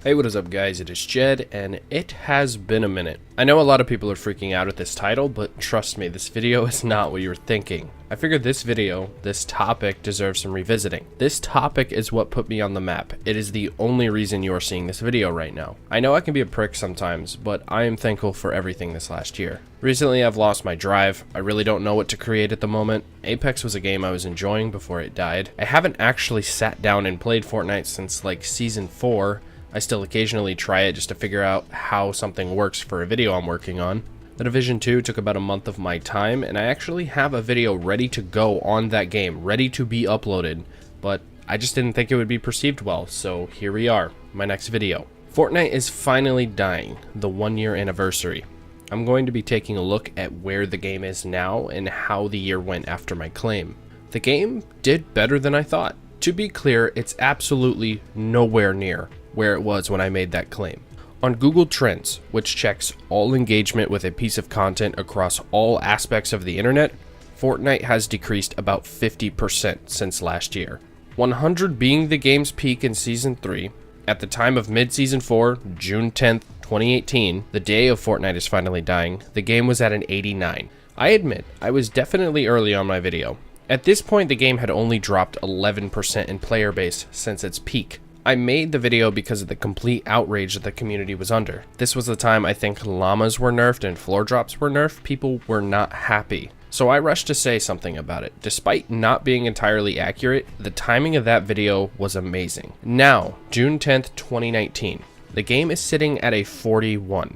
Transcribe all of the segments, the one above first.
Hey, what is up guys, it is Jed, and it has been a minute. I know a lot of people are freaking out at this title, but trust me, this video is not what you were thinking. I figured this video, this topic, deserves some revisiting. This topic is what put me on the map. It is the only reason you are seeing this video right now. I know I can be a prick sometimes, but I am thankful for everything this last year. Recently, I've lost my drive. I really don't know what to create at the moment. Apex was a game I was enjoying before it died. I haven't actually sat down and played Fortnite since like Season 4. I still occasionally try it just to figure out how something works for a video I'm working on. The Division 2 took about a month of my time, and I actually have a video ready to go on that game, ready to be uploaded, but I just didn't think it would be perceived well, so here we are, my next video. Fortnite is finally dying, the 1-year anniversary. I'm going to be taking a look at where the game is now and how the year went after my claim. The game did better than I thought. To be clear, it's absolutely nowhere near where it was when I made that claim. On Google Trends, which checks all engagement with a piece of content across all aspects of the internet, Fortnite has decreased about 50% since last year. 100 being the game's peak in Season 3, at the time of mid-Season 4, June 10th, 2018, the day of Fortnite is finally dying, the game was at an 89. I admit, I was definitely early on my video. At this point, the game had only dropped 11% in player base since its peak. I made the video because of the complete outrage that the community was under. This was the time I think llamas were nerfed and floor drops were nerfed. People were not happy. So I rushed to say something about it. Despite not being entirely accurate, the timing of that video was amazing. Now, June 10th, 2019, the game is sitting at a 41.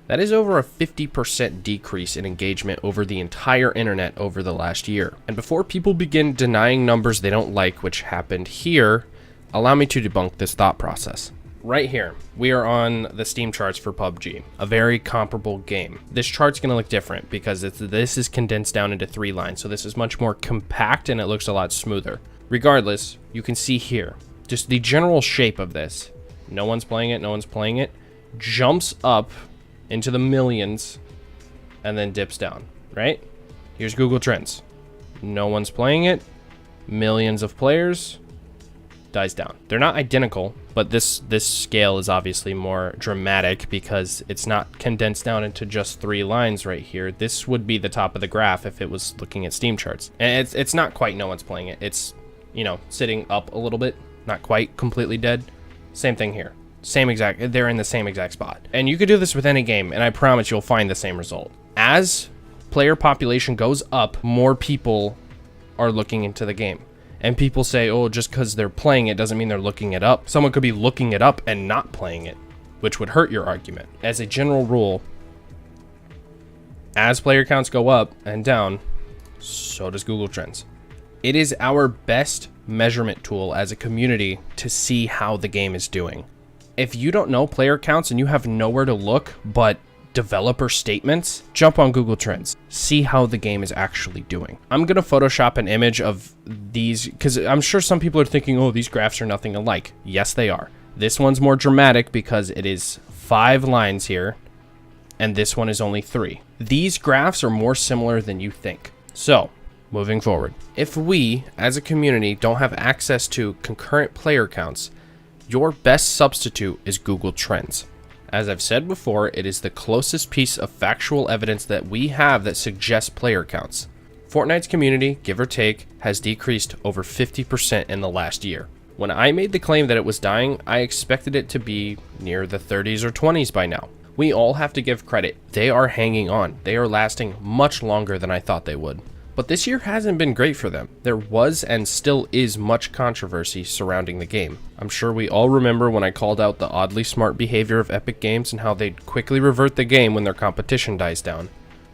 That is over a 50% decrease in engagement over the entire internet over the last year. And before people begin denying numbers they don't like, which happened here, allow me to debunk this thought process. Right here, we are on the Steam charts for PUBG, a very comparable game. This chart's gonna look different because this is condensed down into 3 lines, so this is much more compact and it looks a lot smoother. Regardless, you can see here, just the general shape of this. No one's playing it, no one's playing it. Jumps up into the millions and then dips down, right? Here's Google Trends. No one's playing it, millions of players, dies down. They're not identical, but this scale is obviously more dramatic because it's not condensed down into just 3 lines right here. This would be the top of the graph if it was looking at Steam charts. And it's not quite no one's playing it. It's, you know, sitting up a little bit, not quite completely dead. Same thing here. They're in the same exact spot. And you could do this with any game, and I promise you'll find the same result. As player population goes up, more people are looking into the game. And people say, oh, just because they're playing it doesn't mean they're looking it up. Someone could be looking it up and not playing it, which would hurt your argument. As a general rule, as player counts go up and down, so does Google Trends. It is our best measurement tool as a community to see how the game is doing. If you don't know player counts and you have nowhere to look but developer statements, jump on Google Trends, see how the game is actually doing. I'm gonna Photoshop an image of these because I'm sure some people are thinking, oh, these graphs are nothing alike. Yes, they are. This one's more dramatic because it is 5 lines here, and this one is only 3. These graphs are more similar than you think. So, moving forward, if we, as a community, don't have access to concurrent player counts, your best substitute is Google Trends. As I've said before, it is the closest piece of factual evidence that we have that suggests player counts. Fortnite's community, give or take, has decreased over 50% in the last year. When I made the claim that it was dying, I expected it to be near the 30s or 20s by now. We all have to give credit. They are hanging on. They are lasting much longer than I thought they would. But this year hasn't been great for them. There was and still is much controversy surrounding the game. I'm sure we all remember when I called out the oddly smart behavior of Epic Games and how they'd quickly revert the game when their competition dies down.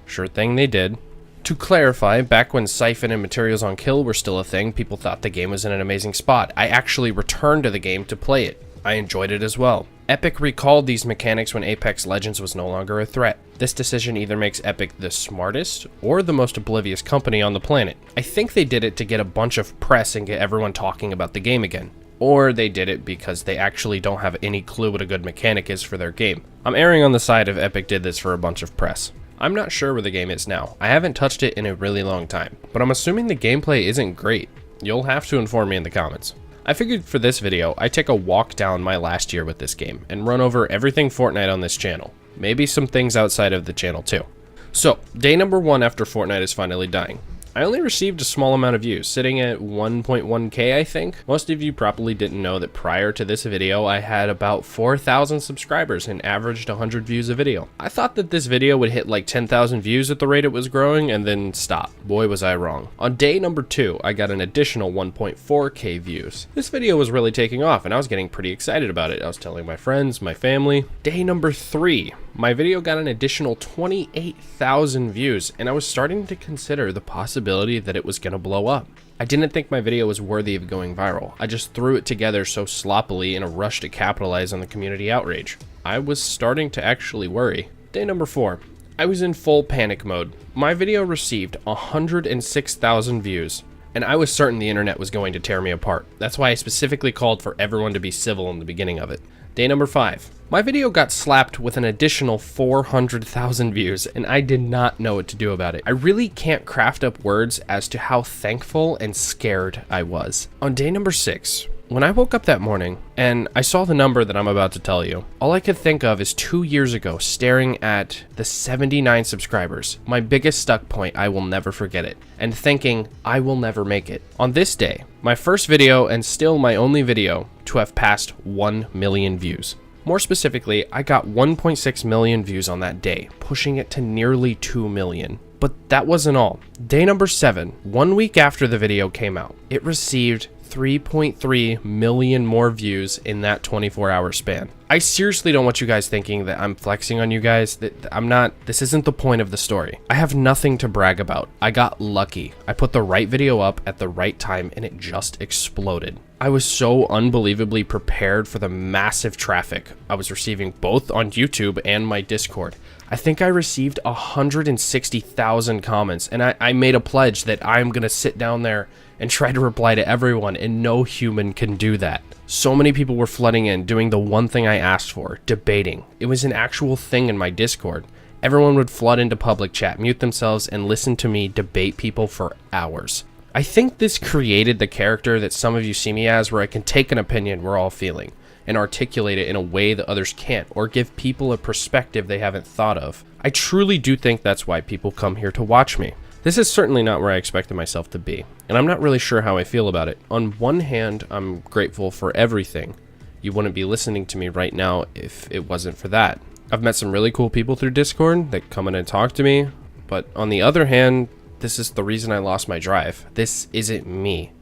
Sure thing they did. To clarify, back when Siphon and Materials on Kill were still a thing, people thought the game was in an amazing spot. I actually returned to the game to play it. I enjoyed it as well. Epic recalled these mechanics when Apex Legends was no longer a threat. This decision either makes Epic the smartest or the most oblivious company on the planet. I think they did it to get a bunch of press and get everyone talking about the game again. Or they did it because they actually don't have any clue what a good mechanic is for their game. I'm erring on the side of Epic did this for a bunch of press. I'm not sure where the game is now. I haven't touched it in a really long time, but I'm assuming the gameplay isn't great. You'll have to inform me in the comments. I figured for this video, I take a walk down my last year with this game and run over everything Fortnite on this channel. Maybe some things outside of the channel too. So, day number 1 after Fortnite is finally dying. I only received a small amount of views, sitting at 1.1k I think. Most of you probably didn't know that prior to this video, I had about 4,000 subscribers and averaged 100 views a video. I thought that this video would hit like 10,000 views at the rate it was growing and then stop. Boy was I wrong. On day number 2, I got an additional 1.4k views. This video was really taking off and I was getting pretty excited about it. I was telling my friends, my family. Day number 3, my video got an additional 28,000 views and I was starting to consider the possibility that it was gonna blow up. I didn't think my video was worthy of going viral. I just threw it together so sloppily in a rush to capitalize on the community outrage. I was starting to actually worry. Day number 4, I was in full panic mode. My video received 106,000 views, and I was certain the internet was going to tear me apart. That's why I specifically called for everyone to be civil in the beginning of it. Day number 5. My video got slapped with an additional 400,000 views, and I did not know what to do about it. I really can't craft up words as to how thankful and scared I was. On day number 6, when I woke up that morning and I saw the number that I'm about to tell you, all I could think of is 2 years ago staring at the 79 subscribers, my biggest stuck point, I will never forget it, and thinking I will never make it. On this day, my first video and still my only video to have passed 1 million views. More specifically, I got 1.6 million views on that day, pushing it to nearly 2 million. But that wasn't all. Day number 7, 1 week after the video came out, it received 3.3 million more views in that 24-hour span. I seriously don't want you guys thinking that I'm flexing on you guys. That I'm not. This isn't the point of the story. I have nothing to brag about. I got lucky. I put the right video up at the right time and it just exploded. I was so unbelievably prepared for the massive traffic I was receiving both on YouTube and my Discord. I think I received 160,000 comments, and I made a pledge that I'm gonna sit down there and try to reply to everyone, and no human can do that. So many people were flooding in, doing the one thing I asked for, debating. It was an actual thing in my Discord. Everyone would flood into public chat, mute themselves, and listen to me debate people for hours. I think this created the character that some of you see me as, where I can take an opinion we're all feeling and articulate it in a way that others can't, or give people a perspective they haven't thought of. I truly do think that's why people come here to watch me. This is certainly not where I expected myself to be, and I'm not really sure how I feel about it. On one hand, I'm grateful for everything. You wouldn't be listening to me right now if it wasn't for that. I've met some really cool people through Discord that come in and talk to me, but on the other hand, this is the reason I lost my drive. This isn't me.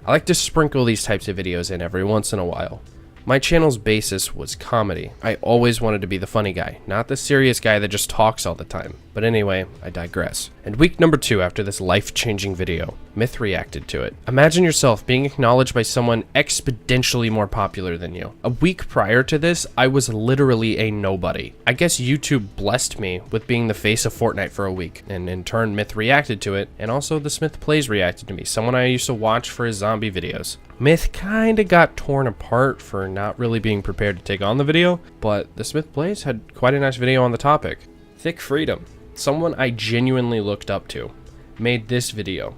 I like to sprinkle these types of videos in every once in a while. My channel's basis was comedy. I always wanted to be the funny guy, not the serious guy that just talks all the time. But anyway, I digress. And week number 2 after this life-changing video, Myth reacted to it. Imagine yourself being acknowledged by someone exponentially more popular than you. A week prior to this, I was literally a nobody. I guess YouTube blessed me with being the face of Fortnite for a week, and in turn Myth reacted to it, and also the Smith Plays reacted to me, someone I used to watch for his zombie videos. Myth kinda got torn apart for not really being prepared to take on the video, but the Smith Plays had quite a nice video on the topic. Thick Freedom, someone I genuinely looked up to, made this video.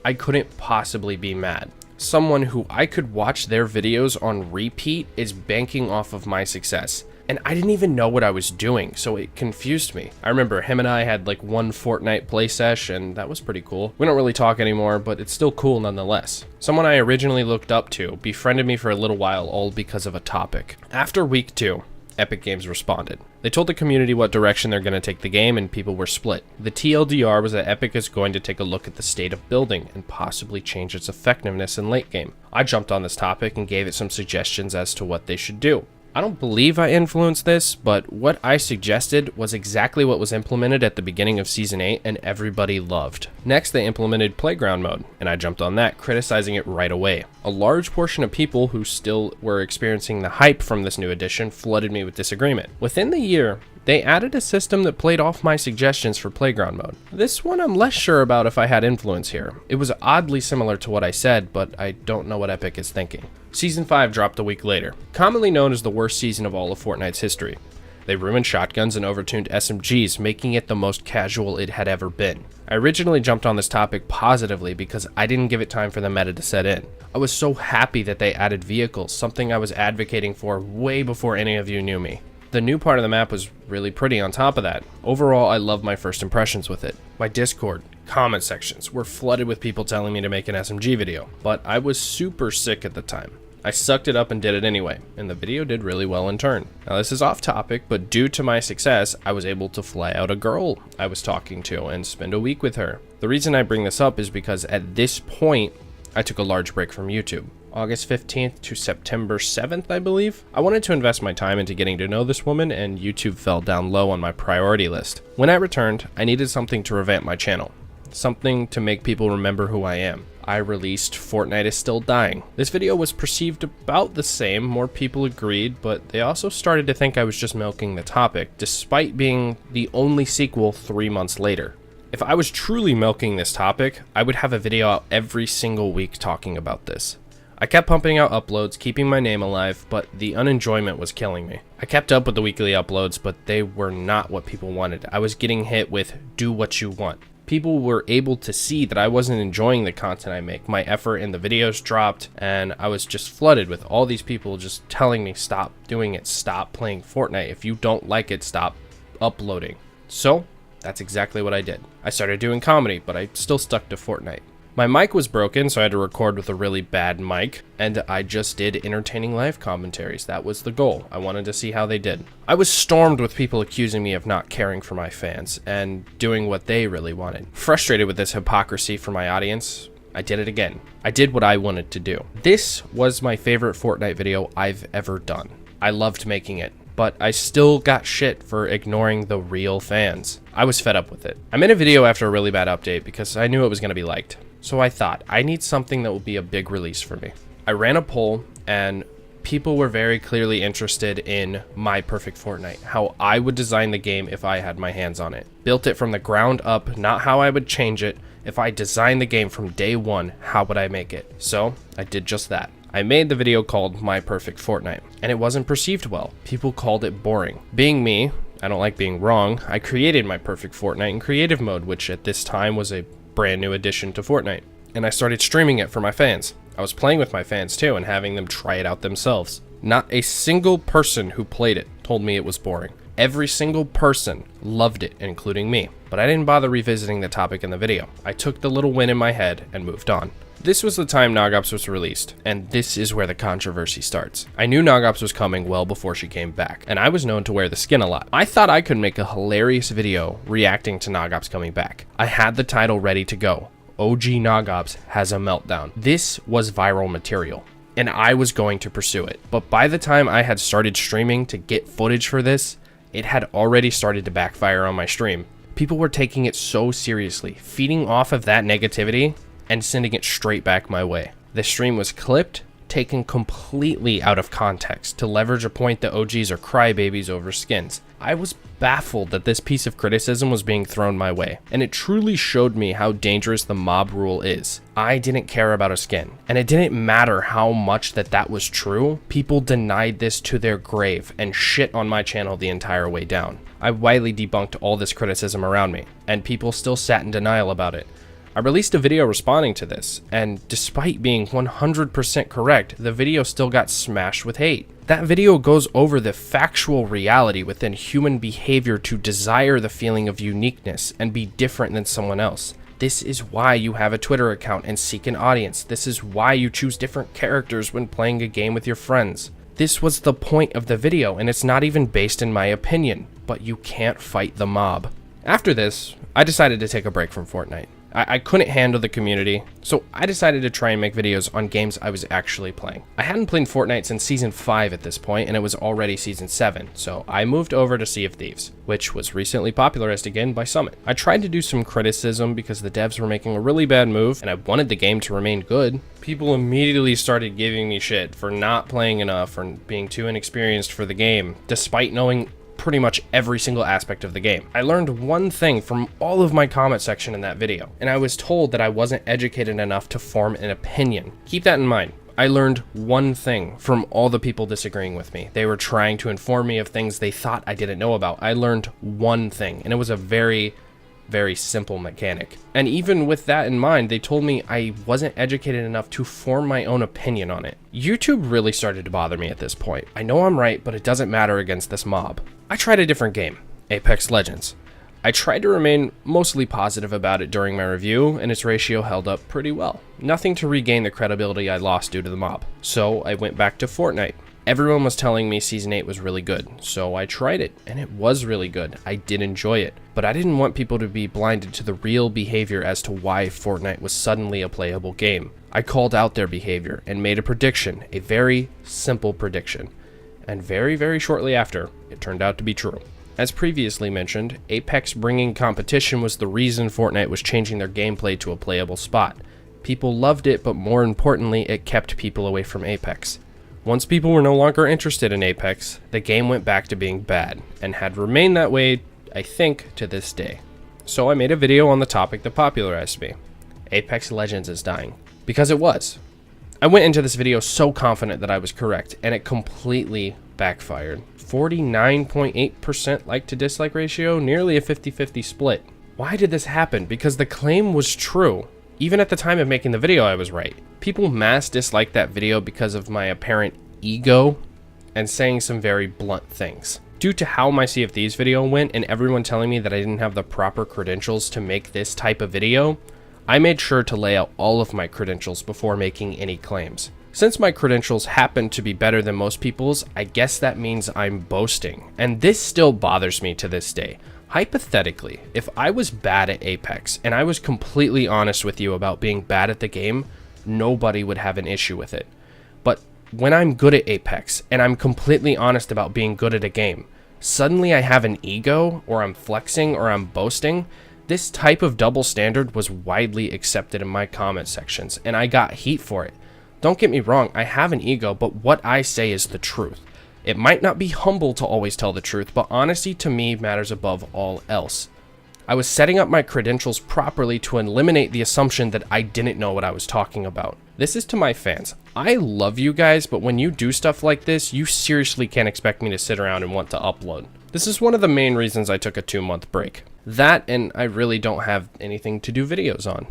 I couldn't possibly be mad. Someone who I could watch their videos on repeat is banking off of my success. And I didn't even know what I was doing, so it confused me. I remember him and I had like one Fortnite play sesh, and that was pretty cool. We don't really talk anymore, but it's still cool nonetheless. Someone I originally looked up to befriended me for a little while, all because of a topic. After week 2, Epic Games responded. They told the community what direction they're going to take the game, and people were split. The TLDR was that Epic is going to take a look at the state of building and possibly change its effectiveness in late game. I jumped on this topic and gave it some suggestions as to what they should do. I don't believe I influenced this, but what I suggested was exactly what was implemented at the beginning of Season 8 and everybody loved. Next, they implemented Playground Mode, and I jumped on that, criticizing it right away. A large portion of people who still were experiencing the hype from this new addition flooded me with disagreement. Within the year, they added a system that played off my suggestions for Playground Mode. This one I'm less sure about if I had influence here. It was oddly similar to what I said, but I don't know what Epic is thinking. Season 5 dropped a week later, commonly known as the worst season of all of Fortnite's history. They ruined shotguns and overtuned SMGs, making it the most casual it had ever been. I originally jumped on this topic positively because I didn't give it time for the meta to set in. I was so happy that they added vehicles, something I was advocating for way before any of you knew me. The new part of the map was really pretty on top of that. Overall, I loved my first impressions with it. My Discord, comment sections were flooded with people telling me to make an SMG video, but I was super sick at the time. I sucked it up and did it anyway, and the video did really well in turn. Now this is off topic, but due to my success, I was able to fly out a girl I was talking to and spend a week with her. The reason I bring this up is because at this point, I took a large break from YouTube. August 15th to September 7th, I believe. I wanted to invest my time into getting to know this woman, and YouTube fell down low on my priority list. When I returned, I needed something to revamp my channel. Something to make people remember who I am. I released Fortnite is Still Dying. This video was perceived about the same, more people agreed, but they also started to think I was just milking the topic, despite being the only sequel 3 months later. If I was truly milking this topic, I would have a video out every single week talking about this. I kept pumping out uploads, keeping my name alive, but the unenjoyment was killing me. I kept up with the weekly uploads, but they were not what people wanted. I was getting hit with, do what you want. People were able to see that I wasn't enjoying the content I make. My effort in the videos dropped, and I was just flooded with all these people just telling me, stop doing it, stop playing Fortnite. If you don't like it, stop uploading. So, that's exactly what I did. I started doing comedy, but I still stuck to Fortnite. My mic was broken, so I had to record with a really bad mic, and I just did entertaining live commentaries. That was the goal. I wanted to see how they did. I was stormed with people accusing me of not caring for my fans and doing what they really wanted. Frustrated with this hypocrisy for my audience, I did it again. I did what I wanted to do. This was my favorite Fortnite video I've ever done. I loved making it, but I still got shit for ignoring the real fans. I was fed up with it. I made a video after a really bad update because I knew it was going to be liked. So I thought, I need something that will be a big release for me. I ran a poll, and people were very clearly interested in my perfect Fortnite, how I would design the game if I had my hands on it. Built it from the ground up, not how I would change it. If I designed the game from day one, how would I make it? So I did just that. I made the video called My Perfect Fortnite, and it wasn't perceived well. People called it boring. Being me, I don't like being wrong, I created My Perfect Fortnite in creative mode, which at this time was a brand new addition to Fortnite, and I started streaming it for my fans. I was playing with my fans too and having them try it out themselves. Not a single person who played it told me it was boring. Every single person loved it, including me, but I didn't bother revisiting the topic in the video. I took the little win in my head and moved on. This was the time Nogops was released, and this is where the controversy starts. I knew Nogops was coming well before she came back, and I was known to wear the skin a lot. I thought I could make a hilarious video reacting to Nogops coming back. I had the title ready to go. OG Nogops has a meltdown. This was viral material, and I was going to pursue it. But by the time I had started streaming to get footage for this, it had already started to backfire on my stream. People were taking it so seriously, feeding off of that negativity and sending it straight back my way. The stream was clipped, taken completely out of context to leverage a point that OGs are crybabies over skins. I was baffled that this piece of criticism was being thrown my way, and it truly showed me how dangerous the mob rule is. I didn't care about a skin, and it didn't matter how much that was true. People denied this to their grave and shit on my channel the entire way down. I widely debunked all this criticism around me, and people still sat in denial about it. I released a video responding to this, and despite being 100% correct, the video still got smashed with hate. That video goes over the factual reality within human behavior to desire the feeling of uniqueness and be different than someone else. This is why you have a Twitter account and seek an audience. This is why you choose different characters when playing a game with your friends. This was the point of the video, and it's not even based in my opinion, but you can't fight the mob. After this, I decided to take a break from Fortnite. I couldn't handle the community, so I decided to try and make videos on games I was actually playing. I hadn't played Fortnite since Season 5 at this point, and it was already Season 7, so I moved over to Sea of Thieves, which was recently popularized again by Summit. I tried to do some criticism because the devs were making a really bad move, and I wanted the game to remain good. People immediately started giving me shit for not playing enough or being too inexperienced for the game, despite knowing pretty much every single aspect of the game. I learned one thing from all of my comment section in that video, and I was told that I wasn't educated enough to form an opinion. Keep that in mind. I learned one thing from all the people disagreeing with me. They were trying to inform me of things they thought I didn't know about. I learned one thing, and it was a very, very simple mechanic. And even with that in mind, they told me I wasn't educated enough to form my own opinion on it. YouTube really started to bother me at this point. I know I'm right, but it doesn't matter against this mob. I tried a different game, Apex Legends. I tried to remain mostly positive about it during my review, and its ratio held up pretty well. Nothing to regain the credibility I lost due to the mob. So I went back to Fortnite. Everyone was telling me Season 8 was really good, so I tried it, and it was really good. I did enjoy it, but I didn't want people to be blinded to the real behavior as to why Fortnite was suddenly a playable game. I called out their behavior and made a prediction, a very simple prediction. And very, very shortly after, it turned out to be true. As previously mentioned, Apex bringing competition was the reason Fortnite was changing their gameplay to a playable spot. People loved it, but more importantly, it kept people away from Apex. Once people were no longer interested in Apex, the game went back to being bad, and had remained that way, I think, to this day. So I made a video on the topic that popularized me. Apex Legends is dying. Because it was. I went into this video so confident that I was correct, and it completely backfired. 49.8% like to dislike ratio, nearly a 50-50 split. Why did this happen? Because the claim was true. Even at the time of making the video, I was right. People mass disliked that video because of my apparent ego and saying some very blunt things. Due to how my Sea of Thieves video went and everyone telling me that I didn't have the proper credentials to make this type of video, I made sure to lay out all of my credentials before making any claims. Since my credentials happen to be better than most people's, I guess that means I'm boasting. And this still bothers me to this day. Hypothetically, if I was bad at Apex and I was completely honest with you about being bad at the game, nobody would have an issue with it. But when I'm good at Apex and I'm completely honest about being good at a game, suddenly I have an ego, or I'm flexing, or I'm boasting. This type of double standard was widely accepted in my comment sections, and I got heat for it. Don't get me wrong, I have an ego, but what I say is the truth. It might not be humble to always tell the truth, but honesty to me matters above all else. I was setting up my credentials properly to eliminate the assumption that I didn't know what I was talking about. This is to my fans. I love you guys, but when you do stuff like this, you seriously can't expect me to sit around and want to upload. This is one of the main reasons I took a 2-month break. That, and I really don't have anything to do videos on.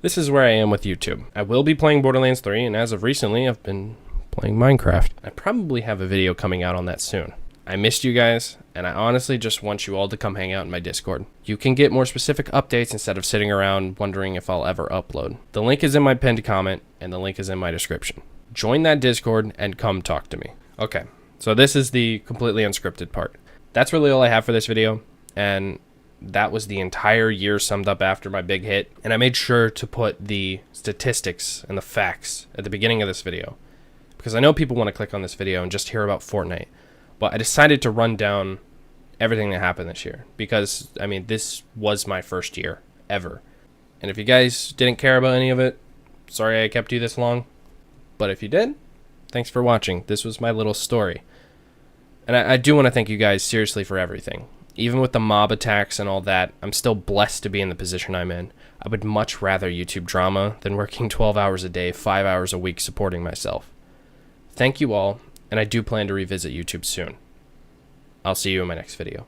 This is where I am with YouTube. I will be playing Borderlands 3, and as of recently, I've been playing Minecraft. I probably have a video coming out on that soon. I missed you guys, and I honestly just want you all to come hang out in my Discord. You can get more specific updates instead of sitting around wondering if I'll ever upload. The link is in my pinned comment, and the link is in my description. Join that Discord and come talk to me. Okay, so this is the completely unscripted part. That's really all I have for this video, and that was the entire year summed up after my big hit, and I made sure to put the statistics and the facts at the beginning of this video, because I know people want to click on this video and just hear about Fortnite, but I decided to run down everything that happened this year, because, I mean, this was my first year, ever. And if you guys didn't care about any of it, sorry I kept you this long, but if you did, thanks for watching. This was my little story. And I do want to thank you guys seriously for everything. Even with the mob attacks and all that, I'm still blessed to be in the position I'm in. I would much rather YouTube drama than working 12 hours a day, 5 hours a week supporting myself. Thank you all, and I do plan to revisit YouTube soon. I'll see you in my next video.